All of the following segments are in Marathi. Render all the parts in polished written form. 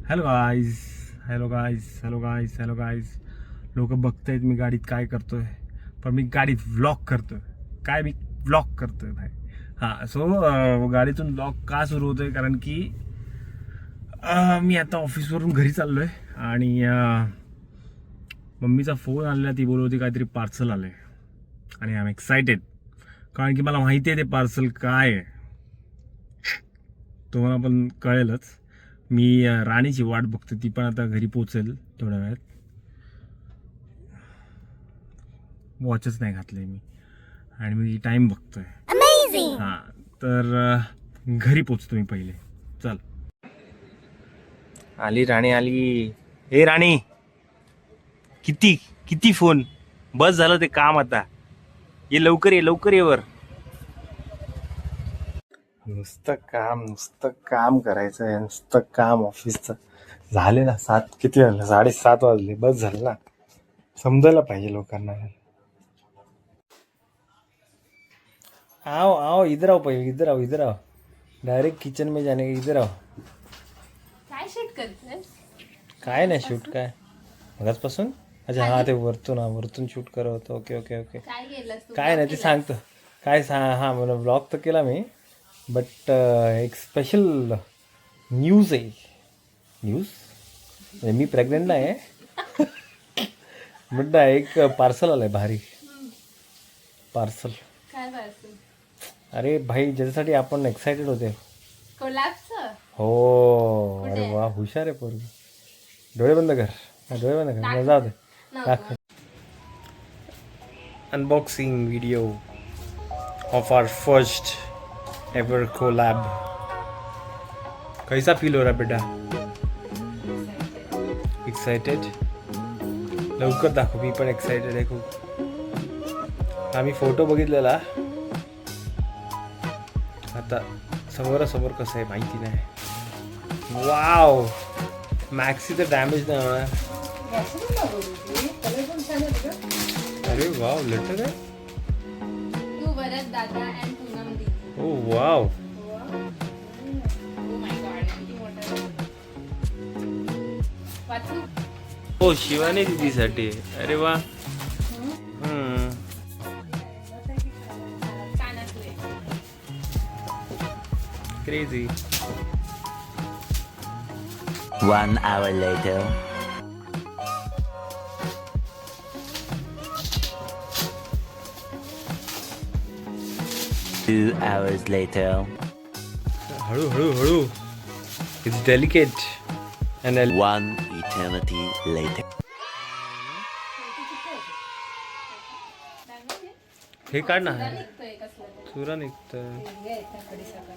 Hello guys hello guys hello guys hello guys. लोक बघतायत मी गाडीत काय करतोय, पण मी गाडीत व्लॉग करतोय. मी व्लॉग करतोय भाई. हां, सो गाडीतून व्लॉग का सुरू होतोय, कारण की मी आता ऑफिसवरून घरी चाललोय आणि मम्मीचा फोन आलेला. ती बोलत होती काहीतरी पार्सल आलंय आणि आय एम एक्सायटेड, कारण की मला माहिती आहे ते पार्सल काय आहे. तुम्हाला पण कळेलच. मी राणीची वाट बघतो, ती पण आता घरी पोचेल थोड्या वेळात. वॉचच नाही घातले मी आणि मी टाइम बघतोय. हां, तर घरी पोचतो मी पहिले. चल, आली राणी आली. हे राणी, किती किती फोन, बस झालं ते काम आता. ये लवकर ये, लवकर ये वर. नुसतं काम करायचं आहे, नुसतं काम ऑफिसचं. झाले ना 7, किती वाजले? 7:30 वाजले. बस झालं ना, समजायला पाहिजे लोकांना. आओ आओ, इधर आओ पहिले, इधर आओ, इधर आओ. डायरेक्ट किचन में जाने का, इधर आओ. काय शूट करते? काय नाही शूट, काय मगाचपासून. अच्छा हा, ते वरतून शूट करत होतं. Okay okay okay. काय केलंस तू? काय नाही ते सांगतो. काय हां, मला ब्लॉग तर केला मी, बट एक स्पेशल न्यूज आहे. न्यूज मी प्रेग्नेंट नाही आहे. बट एक पार्सल आलंय भारी. पार्सल. काय पार्सल? अरे भाई, ज्याच्यासाठी आपण एक्सायटेड होते. कोलॅबचं? हो. कुठे अरे आहे? वा, हुशार आहे पोरगी. डोळे बंद कर. डोळे बंद कर. मग जाऊ दे. नको. Unboxing video of our first ever collab. कैसा फील हो रहा बेटा? एक्साइटेड? लवकर दाखव, मी पण एक्साइटेड आहे खूप. आम्ही फोटो बघितलेला, आता समोरासमोर कसं आहे माहिती नाही. वाव, मॅक्सी तर डॅमेज नाही होणार. अरे वाव, लेटर आहे. तू वरद दादा अँड पूनम दीदी. ओ वाव. ओ माय गॉड, किती मोठा आहे. वाचू? हो, शिवानी दीदीसाठी. अरे वा. कानातले. Crazy. 1 hour later. Two hours later. हळू हळू हळू. It's delicate and 1 eternity later. हे काढ ना. निघतोय कसलं तरी. चुरा निघतं. हे आहेत त्या खडीसाखर.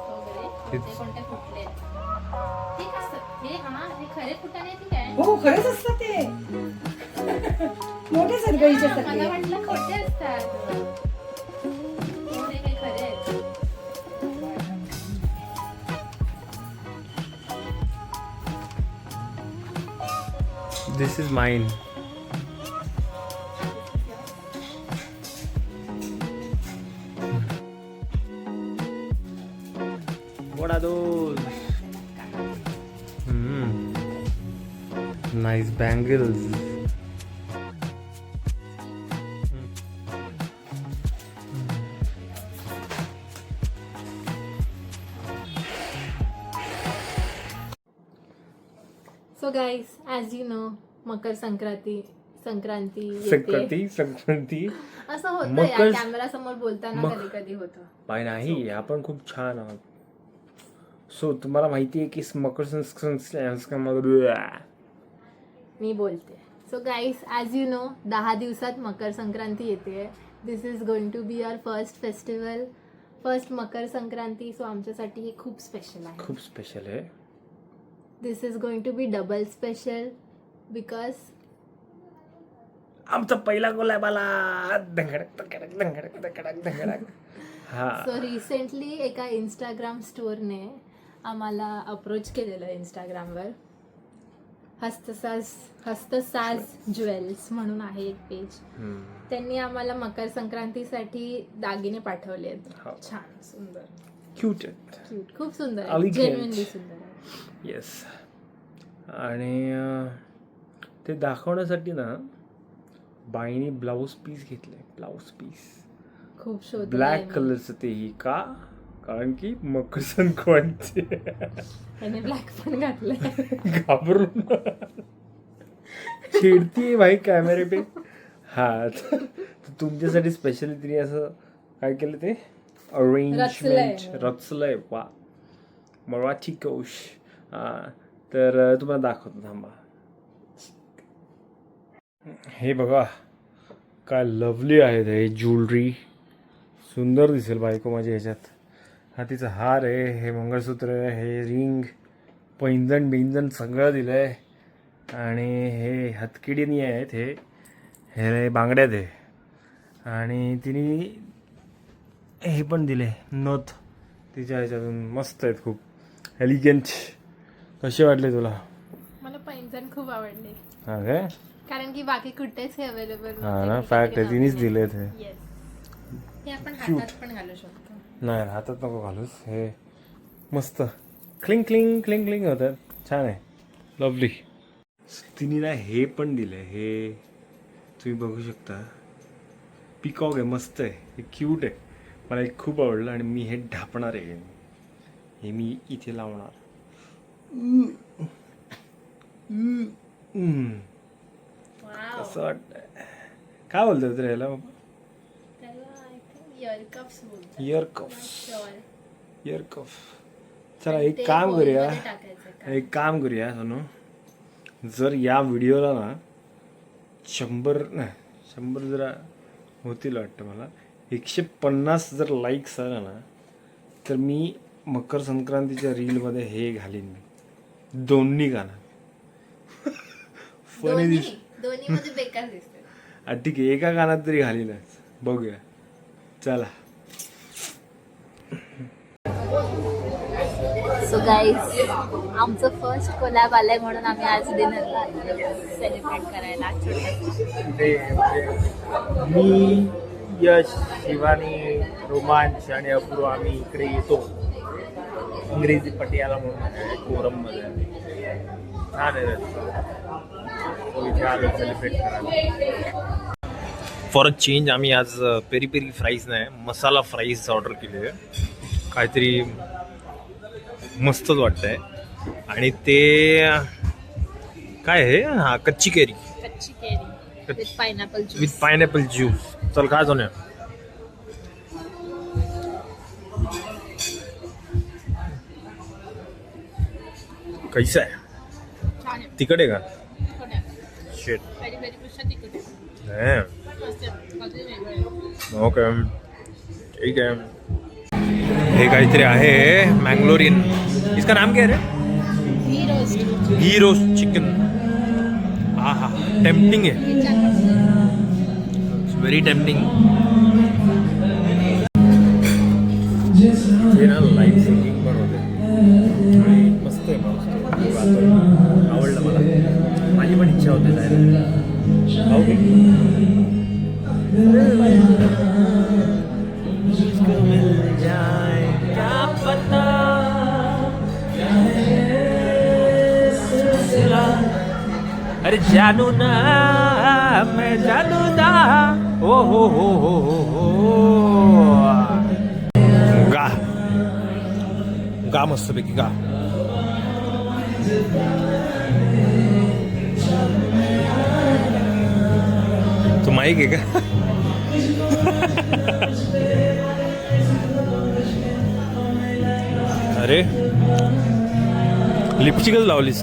वगैरे. कोणते कोणते फुटले आहेत. ते कसं? हे खरे फुटाणे आहेत की काय? हो, खरंच असतात ते. मोठे सरगळीच्या मला सारखे. वाटलं खोटे असतात. हे काही खरे आहेत. This is mine. What are those? Nice bangles. So guys, as you know, Makar Sankranti Sankranti असं होतं मकर- या कॅमेरा समोर बोलताना कधी कधी होतं. पाय नाही, आपण खूप छान आहोत. सो तुम्हाला माहिती आहे की मकर मी बोलते. So guys, as you know, 10 दिवसात मकर संक्रांती येते. This is going to be our first festival, first Makar Sankranti. So आमच्यासाठी हे खूप स्पेशल आहे. खूप स्पेशल आहे. This is going to be double special because आमचा पहिला कोलॅब आला. धंगडक. हा. सो रिसेंटली एका इंस्टाग्राम स्टोअरने आम्हाला अप्रोच केलेलं इंस्टाग्रामवर. हस्तसाज ज्वेल्स म्हणून आहे एक पेज. त्यांनी आम्हाला मकर संक्रांतीसाठी दागिने पाठवले आहेत. हो. छान, सुंदर, क्यूट. क्यूट, खूप सुंदर आहे. Elegant. जेन्युइनली सुंदर आहे. येस. आणि ते दाखवण्यासाठी ना बाईने ब्लाऊज पीस घेतले. ब्लाऊज पीस खूप शोध ब्लॅक कलरचं. तेही का? कारण की मकर संक्रांती. त्याने ब्लॅक पण घातलंय. घाबरून चिडती भाई कॅमेरे पे. हा तर तुमच्यासाठी स्पेशली तिने असं काय केलं ते अरेंजमेंट रचलंय. वा मराठी कौश. तर तुम्हाला दाखवतो थांबा. हे बघा काय लवली आहे हे ज्वेलरी. सुंदर दिसेल बायको माझ्या ह्याच्यात. हा तिचा हार आहे, हे मंगळसूत्र आहे, हे रिंग, पैंजण बिंजण सगळं दिलं आहे. आणि हे हातकिडीनी आहेत, हे बांगड्यात आहे. आणि तिने हे पण दिले नथ तिच्या ह्याच्यातून. मस्त आहेत, खूप एलिगंट. कसे वाटले तुला? मला पैंजण खूप आवडले. हा काय? कारण की बाकी कुठेच हे अवेलेबल हा ना, फॅक्ट आहे, तिनेच दिले ते. हे आपण हातात पण घालू शकतो. नाही हातात नको घालूस. हे मस्त क्लिंग क्लिंग क्लिंग क्लिंग होतात. छान आहे, लवली. तिने ना हे पण दिलं. हे तुम्ही बघू शकता, पिकॉक आहे, मस्त आहे, हे क्यूट आहे. मला हे खूप आवडलं. आणि मी हे ढापणार आहे. हे मी इथे लावणार. कसं वाटतंय? काय बोलतोय तर ह्याला? Ear cuff. चला एक काम करूया सोनू. जर या व्हिडिओला ना 100 जरा होतील वाटतं मला, 150 जर लाईक्स आला ना, तर मी मकर संक्रांतीच्या रीलमध्ये हे घालीन. मी दोन्ही गाणं. फनी दोन्हीमध्ये बेकार दिसते. ठीक आहे, एका गाण्यात तरी घालीनच. बघूया चला. सो गाईज, आमचं फर्स्ट कोलॅब आलंय म्हणून आम्ही आज डिनरला सेलिब्रेट करायला मी, यश, शिवानी, रोमांच आणि अपूर्व आम्ही इकडे येतो. इंग्रजी पटियाला म्हणून कोरममध्ये. छान आहे, इथे आलो सेलिब्रेट करायला. फॉर अ चेंज आम्ही आज पेरी पेरी फ्राईज नाही, मसाला फ्राईज ऑर्डर केले. काहीतरी मस्तच वाटतंय. आणि ते काय आहे? हा, कच्ची केरी विथ पायनॅपल ज्यूस. चल काय जाऊया. कैसा आहे? तिखट आहे का? शेट. ओके ठीक आहे. हे काहीतरी आहे मँगलोरियन. इसका नाम क्या है? घी रोस्ट चिकन. हा हा, टेम्पटिंग आहे, व्हेरी टेम्पटिंग. हे ना लाईट सिंगिंग पण होते. मस्त आहे, आवडलं मला. माझी पण इच्छा होते जायला. अरे जानू ना, मैं जानू ना. हो गा मस्तपैकी गा. तू माईक आहे का? अरे लिपस्टिकच लावलीस.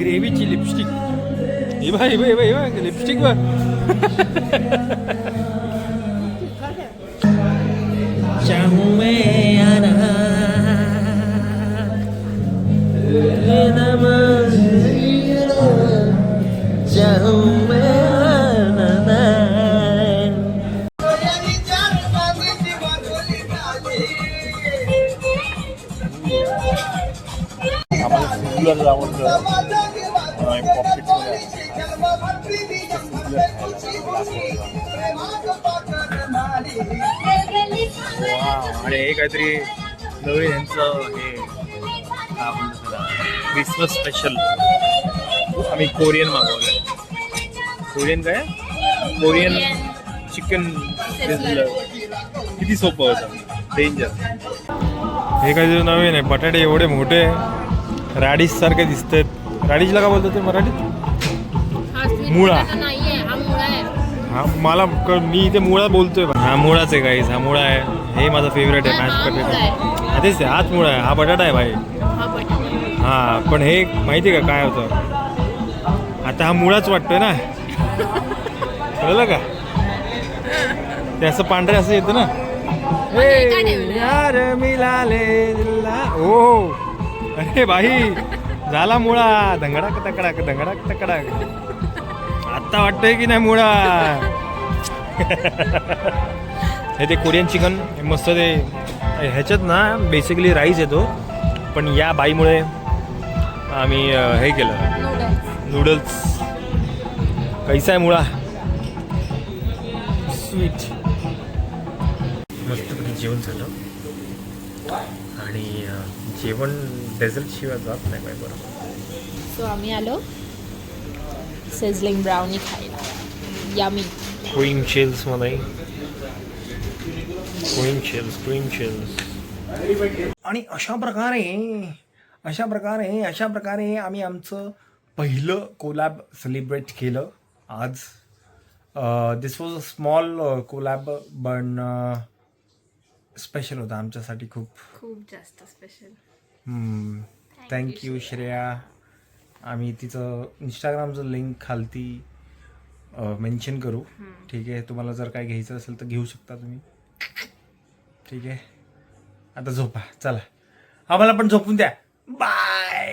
ग्रेव्हीची लिपस्टिक. हे बाय लिपस्टिक बघ. आणि हे काहीतरी नवीन यांचं हे काय बोलतो त्याला क्रिसमस स्पेशल आम्ही कोरियन मागवलंय. कोरियन काय कोरियन चिकन किती सोपं होतं डेंजर. हे काही जो नवीन आहे बटाटे एवढे मोठे रॅडिश सारखे दिसतात. रॅडिशला काय बोलतात ते मराठीत? मुळा. हा मला मी इथे मुळा बोलतोय. हा मुळाच आहे गाईस. हा मुळा आहे. हे माझं फेवरेट आहे मॅश पटेटो. तेच हाच मुळा आहे. हा बटाटा आहे भाई. हा पण हे माहिती का काय होतं आता हा मुळाच वाटतोय ना कळलं का ते असं पांढरे असं येतं ना. यार मिलाले दिला. ओ अरे भाई झाला मुळा. धंगडाक तकडाक धंगडाक तकडाक. आता वाटतंय की नाही मुळा. हे ते कोरियन चिकन मस्त. ते ह्याच्यात ना बेसिकली राईस येतो पण या बाईमुळे आम्ही हे केलं नूडल्स. कैसा आहे मुळा स्वीट. मस्तपैकी जेवण झालं आणि जेवण डेझर्ट शिवाय जात नाही बाई बरोबर. सो आम्ही आलो सिझलिंग ब्राउनी खायला. यमी. क्रीम शेल्स मध्ये क्रीम शेल्स. आणि अशा प्रकारे आम्ही आमचं पहिलं कोलॅब सेलिब्रेट केलं आज. दिस वॉज अ स्मॉल कोलॅब पण स्पेशल होता आमच्यासाठी खूप जास्त स्पेशल. थँक्यू श्रेया. आम्ही तिचं इंस्टाग्रामचं लिंक खालती मेन्शन करू. ठीक आहे. तुम्हाला जर काय घ्यायचं असेल तर घेऊ शकता तुम्ही. ठीक आहे. आता झोपा चला. आम्हाला पण झोपून द्या. बाय.